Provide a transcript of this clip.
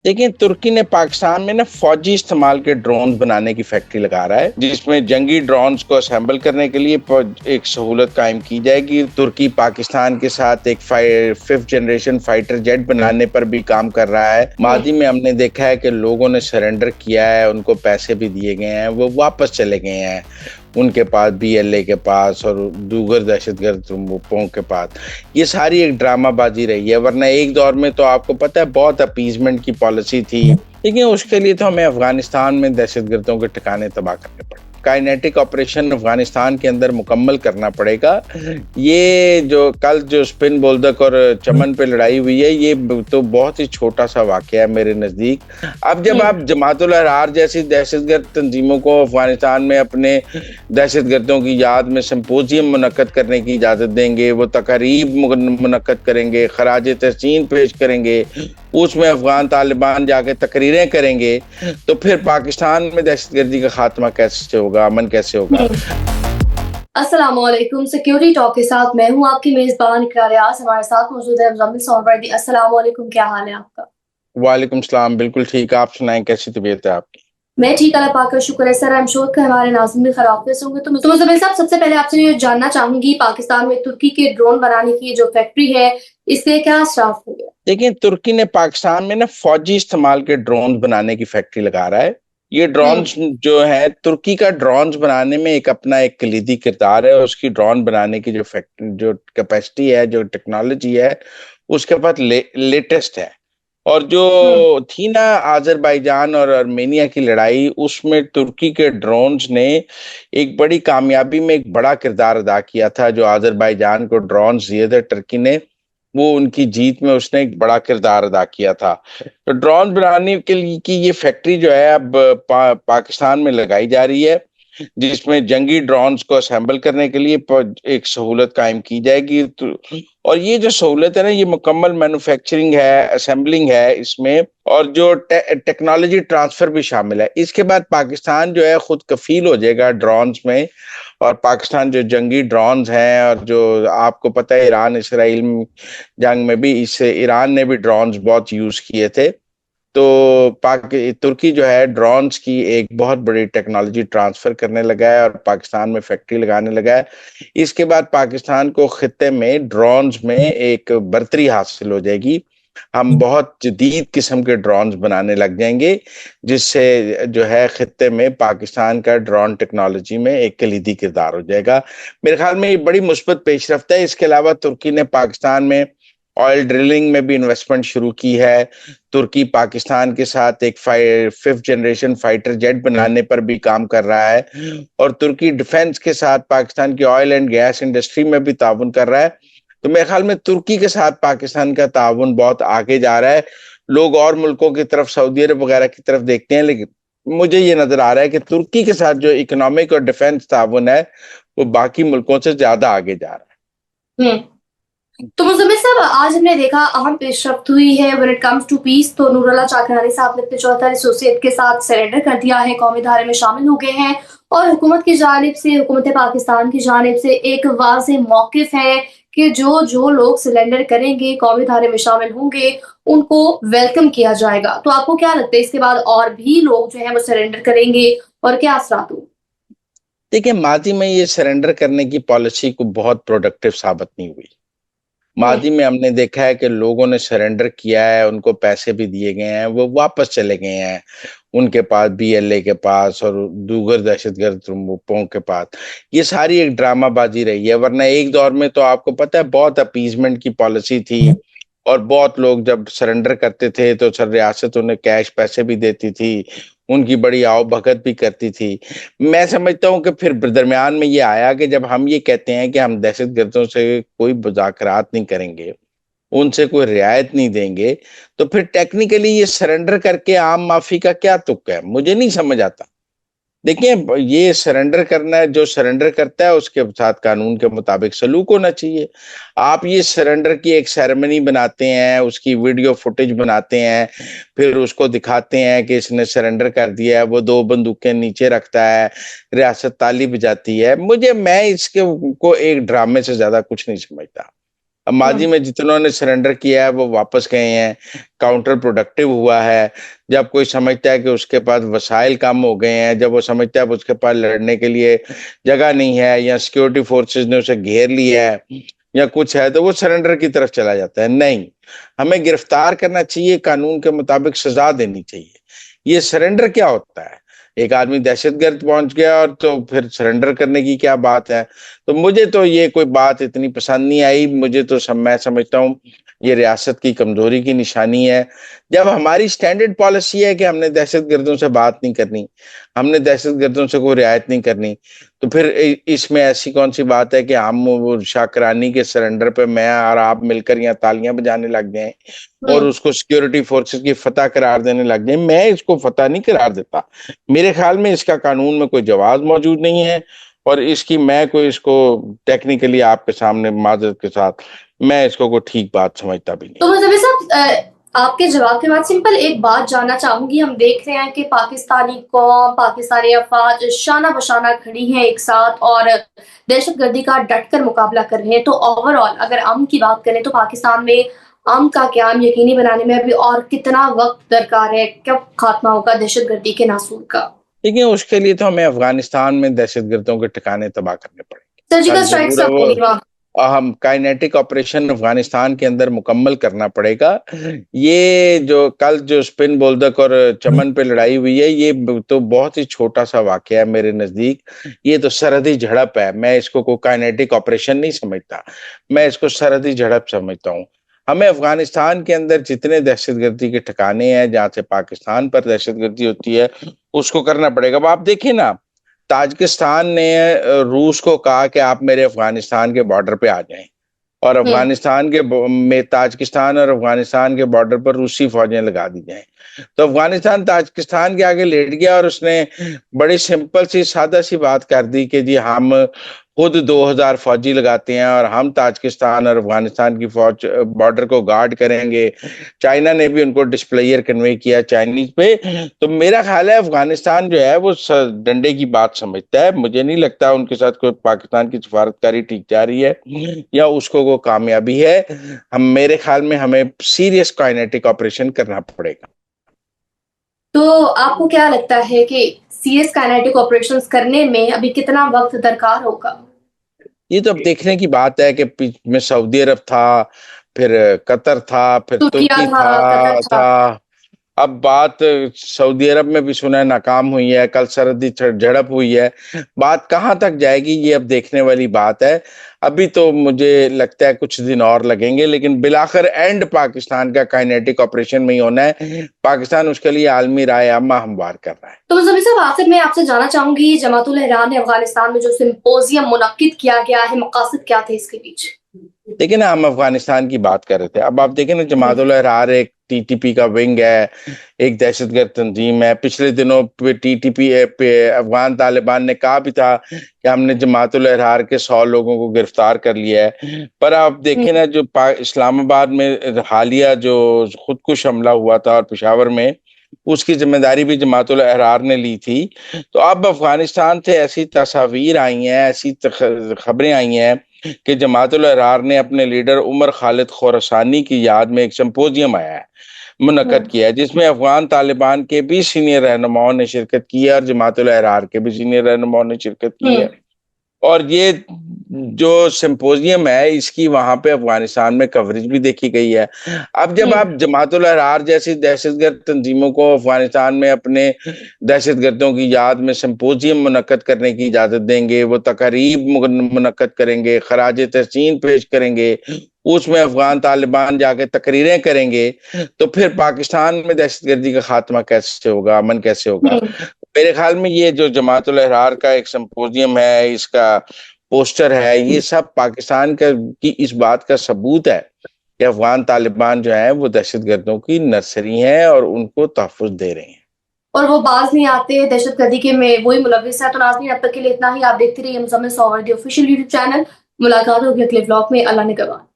دیکھیں، ترکی نے پاکستان میں نا فوجی استعمال کے ڈرونز بنانے کی فیکٹری لگا رہا ہے، جس میں جنگی ڈرونز کو اسمبل کرنے کے لیے ایک سہولت قائم کی جائے گی۔ ترکی پاکستان کے ساتھ ایک 5th جنریشن فائٹر جیٹ بنانے پر بھی کام کر رہا ہے۔ ماضی میں ہم نے دیکھا ہے کہ لوگوں نے سرنڈر کیا ہے، ان کو پیسے بھی دیے گئے ہیں، وہ واپس چلے گئے ہیں ان کے پاس، BLA کے پاس اور دوسر دہشت گرد گروپوں کے پاس۔ یہ ساری ایک ڈرامہ بازی رہی ہے، ورنہ ایک دور میں تو آپ کو پتہ ہے بہت اپیزمنٹ کی پالیسی تھی، لیکن اس کے لیے تو ہمیں افغانستان میں دہشت گردوں کے ٹھکانے تباہ کرنے پڑے۔ کائنیٹک آپریشن افغانستان کے اندر مکمل کرنا پڑے گا۔ یہ جو کل جو اسپن بولدک اور چمن پہ لڑائی ہوئی ہے، یہ تو بہت ہی چھوٹا سا واقعہ ہے میرے نزدیک۔ اب جب آپ جماعت الاحرار جیسی دہشت گرد تنظیموں کو افغانستان میں اپنے دہشت گردوں کی یاد میں سمپوزیم منعقد کرنے کی اجازت دیں گے، وہ تقاریب منعقد کریں گے، خراج تحسین پیش کریں گے، اس میں افغان طالبان جا کے تقریریں کریں گے، تو پھر پاکستان میں دہشت گردی کا خاتمہ کیسے ہوگا، امن کیسے ہوگا؟ السلام علیکم، سیکیورٹی ٹاک کے ساتھ میں ہوں آپ کی میزبان اقرار ریاض۔ ہمارے ساتھ موجود ہے مزمل سہروردی۔ السلام علیکم، کیا حال ہے آپ کا؟ وعلیکم السلام، بالکل ٹھیک۔ آپ سنائیں، کیسی طبیعت ہے آپ کی؟ میں ٹھیک، اللہ پاک کا شکر ہے سر۔ شور کہ ہمارے ناظرین بھی خرافت ہوں گے۔ تو مزمل صاحب، سب سے پہلے آپ سے یہ جاننا چاہوں گی، پاکستان میں ترکی کے ڈرون بنانے کی جو فیکٹری ہے، اس سے کیا اثرات ہوں گے؟ دیکھیں، ترکی نے پاکستان میں نا فوجی استعمال کے ڈرونز بنانے کی فیکٹری لگا رہا ہے۔ یہ ڈرونز جو ہے، ترکی کا ڈرونز بنانے میں ایک کلیدی کردار ہے۔ اس کی ڈرون بنانے کی جو کیپیسٹی ہے، جو ٹیکنالوجی ہے، اس کے پاس لیٹسٹ ہے۔ اور جو تھی نا آذربائیجان اور ارمینیا کی لڑائی، اس میں ترکی کے ڈرونز نے ایک بڑی کامیابی میں ایک بڑا کردار ادا کیا تھا۔ جو آذربائیجان کو ڈرونز دیے تھے ترکی نے، وہ ان کی جیت میں اس نے ایک بڑا کردار ادا کیا تھا۔ تو ڈرون بنانے کے لیے کی یہ فیکٹری جو ہے اب پاکستان میں لگائی جا رہی ہے، جس میں جنگی ڈرونز کو اسمبل کرنے کے لیے ایک سہولت قائم کی جائے گی۔ اور یہ جو سہولت ہے نا، یہ مکمل مینوفیکچرنگ ہے، اسمبلنگ ہے اس میں، اور جو ٹیکنالوجی ٹرانسفر بھی شامل ہے۔ اس کے بعد پاکستان جو ہے خود کفیل ہو جائے گا ڈرونز میں، اور پاکستان جو جنگی ڈرونز ہیں، اور جو آپ کو پتہ ہے ایران اسرائیل جنگ میں بھی ایران نے بھی ڈرونز بہت یوز کیے تھے، تو ترکی جو ہے ڈرونز کی ایک بہت بڑی ٹیکنالوجی ٹرانسفر کرنے لگا ہے اور پاکستان میں فیکٹری لگانے لگا ہے۔ اس کے بعد پاکستان کو خطے میں ڈرونز میں ایک برتری حاصل ہو جائے گی۔ ہم بہت جدید قسم کے ڈرونز بنانے لگ جائیں گے، جس سے جو ہے خطے میں پاکستان کا ڈرون ٹیکنالوجی میں ایک کلیدی کردار ہو جائے گا۔ میرے خیال میں یہ بڑی مثبت پیش رفت ہے۔ اس کے علاوہ ترکی نے پاکستان میں آئل ڈرلنگ میں بھی انویسٹمنٹ شروع کی ہے۔ ترکی پاکستان کے ساتھ ایک 5th جنریشن فائٹر جیٹ بنانے پر بھی کام کر رہا ہے، اور ترکی ڈیفنس کے ساتھ پاکستان کی آئل اینڈ گیس انڈسٹری میں بھی تعاون کر رہا ہے۔ تو میرے خیال میں ترکی کے ساتھ پاکستان کا تعاون بہت آگے جا رہا ہے۔ لوگ اور ملکوں کی طرف، سعودی عرب وغیرہ کی طرف دیکھتے ہیں، لیکن مجھے یہ نظر آ رہا ہے کہ ترکی کے ساتھ جو اکنامک اور ڈیفنس تعاون ہے، وہ باقی ملکوں سے زیادہ آگے جا رہا ہے۔ تو مزمل صاحب، آج ہم نے دیکھا اہم پیش رفت ہوئی ہے when it comes to peace۔ تو نور اللہ چاکرانی صاحب نے اپنے چوتھے ایسوسیٹ کے ساتھ سرنڈر کر دیا ہے، قومی دھارے میں شامل ہو گئے ہیں، اور حکومت کی جانب سے، حکومت پاکستان کی جانب سے ایک واضح موقف ہے کہ جو لوگ سرنڈر کریں گے، قومی دھارے میں شامل ہوں گے، ان کو ویلکم کیا جائے گا۔ تو آپ کو کیا لگتا ہے اس کے بعد اور بھی لوگ جو ہیں وہ سرنڈر کریں گے، اور کیا اثرات ہوں؟ دیکھیں، ماضی میں یہ سرنڈر کرنے کی پالیسی کو بہت پروڈکٹیو ثابت نہیں ہوئی۔ ماضی میں ہم نے دیکھا ہے کہ لوگوں نے سرنڈر کیا ہے، ان کو پیسے بھی دیے گئے ہیں، وہ واپس چلے گئے ہیں ان کے پاس، BLA کے پاس اور دوسر دہشت گرد گروپوں کے پاس۔ یہ ساری ایک ڈرامہ بازی رہی ہے، ورنہ ایک دور میں تو آپ کو پتہ ہے بہت اپیزمنٹ کی پالیسی تھی، اور بہت لوگ جب سرنڈر کرتے تھے تو سر ریاست انہیں کیش پیسے بھی دیتی تھی، ان کی بڑی آؤ بھگت بھی کرتی تھی۔ میں سمجھتا ہوں کہ پھر درمیان میں یہ آیا کہ جب ہم یہ کہتے ہیں کہ ہم دہشت گردوں سے کوئی مذاکرات نہیں کریں گے، ان سے کوئی رعایت نہیں دیں گے، تو پھر ٹیکنیکلی یہ سرنڈر کر کے عام معافی کا کیا تک ہے؟ مجھے نہیں سمجھ آتا۔ دیکھیں، یہ سرنڈر کرنا ہے، جو سرنڈر کرتا ہے اس کے ساتھ قانون کے مطابق سلوک ہونا چاہیے۔ آپ یہ سرنڈر کی ایک سیریمنی بناتے ہیں، اس کی ویڈیو فوٹیج بناتے ہیں، پھر اس کو دکھاتے ہیں کہ اس نے سرنڈر کر دیا ہے، وہ 2 بندوقیں نیچے رکھتا ہے، ریاست تالی بجاتی ہے۔ میں اس کو ایک ڈرامے سے زیادہ کچھ نہیں سمجھتا۔ اب ماضی میں جتنوں نے سرنڈر کیا ہے وہ واپس گئے ہیں، کاؤنٹر پروڈکٹیو ہوا ہے۔ جب کوئی سمجھتا ہے کہ اس کے پاس وسائل کم ہو گئے ہیں، جب وہ سمجھتا ہے کہ اس کے پاس لڑنے کے لیے جگہ نہیں ہے، یا سیکورٹی فورسز نے اسے گھیر لیا ہے یا کچھ ہے، تو وہ سرنڈر کی طرف چلا جاتا ہے۔ نہیں، ہمیں گرفتار کرنا چاہیے، قانون کے مطابق سزا دینی چاہیے۔ یہ سرنڈر کیا ہوتا ہے؟ ایک آدمی دہشت گرد پہنچ گیا اور تو پھر سرنڈر کرنے کی کیا بات ہے؟ تو مجھے تو یہ کوئی بات اتنی پسند نہیں آئی۔ مجھے تو میں سمجھتا ہوں یہ ریاست کی کمزوری کی نشانی ہے۔ جب ہماری سٹینڈرڈ پالیسی ہے کہ ہم نے دہشت گردوں سے بات نہیں کرنی، ہم نے دہشت گردوں سے کوئی رعایت نہیں کرنی، تو پھر اس میں ایسی کون سی بات ہے کہ ہم شاکرانی کے سرنڈر پہ میں اور آپ مل کر یہاں تالیاں بجانے لگ جائیں اور اس کو سیکورٹی فورسز کی فتح قرار دینے لگ جائیں؟ میں اس کو فتح نہیں قرار دیتا۔ میرے خیال میں اس کا قانون میں کوئی جواز موجود نہیں ہے، اور اس کی میں کوئی اس کو ٹیکنیکلی آپ کے سامنے معذرت کے ساتھ میں اس کو کوئی ٹھیک بات سمجھتا بھی نہیں۔ تو مظہر صاحب، آپ کے جواب کے بعد سمپل ایک بات جاننا چاہوں گی۔ ہم دیکھ رہے ہیں کہ پاکستانی قوم، پاکستانی افواج شانہ بشانہ کھڑی ہیں ایک ساتھ اور دہشت گردی کا ڈٹ کر مقابلہ کر رہے ہیں۔ تو اوور آل اگر امن کی بات کریں تو پاکستان میں امن کا قیام یقینی بنانے میں ابھی اور کتنا وقت درکار ہے؟ کب خاتمہ ہوگا دہشت گردی کے ناسور کا؟ دیکھیں، اس کے لیے تو ہمیں افغانستان میں دہشت گردوں کے ٹھکانے تباہ کرنے پڑیں گے۔ سرجیکل اسٹرائکس کا بولی وہاں ہم کائنیٹک آپریشن افغانستان کے اندر مکمل کرنا پڑے گا۔ یہ جو کل جو سپن بولدک اور چمن پہ لڑائی ہوئی ہے، یہ تو بہت ہی چھوٹا سا واقعہ ہے میرے نزدیک۔ یہ تو سرحدی جھڑپ ہے، میں اس کو کوئی کائنیٹک آپریشن نہیں سمجھتا، میں اس کو سرحدی جھڑپ سمجھتا ہوں۔ ہمیں افغانستان کے اندر جتنے دہشت گردی کے ٹھکانے ہیں جہاں سے پاکستان پر دہشت گردی ہوتی ہے اس کو کرنا پڑے گا۔ اب آپ دیکھیں نا، تاجکستان نے روس کو کہا کہ آپ میرے افغانستان کے بارڈر پہ آ جائیں، اور افغانستان کے میں تاجکستان اور افغانستان کے بارڈر پر روسی فوجیں لگا دی جائیں، تو افغانستان تاجکستان کے آگے لیٹ گیا اور اس نے بڑی سمپل سی سادہ سی بات کر دی کہ جی ہم خود 2000 فوجی لگاتے ہیں اور ہم تاجکستان اور افغانستان کی فوج بارڈر کو گارڈ کریں گے۔ چائنا نے بھی ان کو ڈسپلیئر کنوے کیا چائنیز پہ۔ تو میرا خیال ہے افغانستان جو ہے وہ ڈنڈے کی بات سمجھتا ہے۔ مجھے نہیں لگتا ان کے ساتھ کوئی پاکستان کی سفارتکاری ٹھیک جا رہی ہے یا اس کو کوئی کامیابی ہے۔ میرے خیال میں ہمیں سیریس کائنیٹک آپریشن کرنا پڑے گا۔ تو آپ کو کیا لگتا ہے کہ سیریس کائنیٹک آپریشنز کرنے میں ابھی کتنا وقت درکار ہوگا؟ یہ تو اب دیکھنے کی بات ہے کہ میں سعودی عرب تھا، پھر قطر تھا، پھر ترکی تھا۔ اب بات سعودی عرب میں بھی سنا ہے ناکام ہوئی ہے، کل سرحدی جھڑپ ہوئی ہے۔ بات کہاں تک جائے گی یہ اب دیکھنے والی بات ہے۔ ابھی تو مجھے لگتا ہے کچھ دن اور لگیں گے، لیکن بالآخر اینڈ پاکستان کا کائنیٹک آپریشن میں ہی ہونا ہے۔ پاکستان اس کے لیے عالمی رائے عامہ ہموار کر رہا ہے۔ تو مظہر صاحب، آخر میں آپ سے جاننا چاہوں گی، جماعت الاحرار نے افغانستان میں جو سمپوزیم منعقد کیا گیا ہے، مقاصد کیا تھے اس کے پیچھے؟ دیکھیں نا، ہم افغانستان کی بات کر رہے تھے، اب آپ دیکھیں نا، جماعت الاحرار ایک ٹی ٹی پی کا ونگ ہے، ایک دہشت گرد تنظیم ہے۔ پچھلے دنوں ٹی ٹی پی پہ افغان طالبان نے کہا بھی تھا کہ ہم نے جماعت الاحرار کے 100 لوگوں کو گرفتار کر لیا ہے۔ پر آپ دیکھیں نا، جو اسلام آباد میں حالیہ جو خودکش حملہ ہوا تھا اور پشاور میں، اس کی ذمہ داری بھی جماعت الاحرار نے لی تھی۔ تو اب افغانستان سے ایسی تصاویر آئی ہیں، ایسی خبریں آئی ہیں کہ جماعت الاحرار نے اپنے لیڈر عمر خالد خوراسانی کی یاد میں ایک سمپوزیم منعقد کیا ہے، جس میں افغان طالبان کے بھی سینئر رہنماؤں نے شرکت کی ہے اور جماعت الاحرار کے بھی سینئر رہنماؤں نے شرکت کی ہے۔ اور یہ جو سمپوزیم ہے اس کی وہاں پہ افغانستان میں کوریج بھی دیکھی گئی ہے۔ اب جب آپ جماعت الاحرار جیسی دہشت گرد تنظیموں کو افغانستان میں اپنے دہشت گردوں کی یاد میں سمپوزیم منعقد کرنے کی اجازت دیں گے، وہ تقاریب منعقد کریں گے، خراج تحسین پیش کریں گے، اس میں افغان طالبان جا کے تقریریں کریں گے، تو پھر پاکستان میں دہشت گردی کا خاتمہ کیسے ہوگا، امن کیسے ہوگا؟ میرے خیال میں یہ جو جماعت الاحرار کا ایک سمپوزیم ہے، اس کا پوسٹر ہے، یہ سب پاکستان کی اس بات کا ثبوت ہے کہ افغان طالبان جو ہیں وہ دہشت گردوں کی نرسری ہیں اور ان کو تحفظ دے رہے ہیں، اور وہ باز نہیں آتے دہشت گردی کے میں وہی ملوث ہے۔ تو ناظرین، اب تک کے لیے اتنا ہی۔ آپ دیکھتے رہیے مزمل ساور دی آفیشیل یوٹیوب چینل۔ ملاقات ہوگی اگلے ولاگ میں۔ اللہ نگہبان۔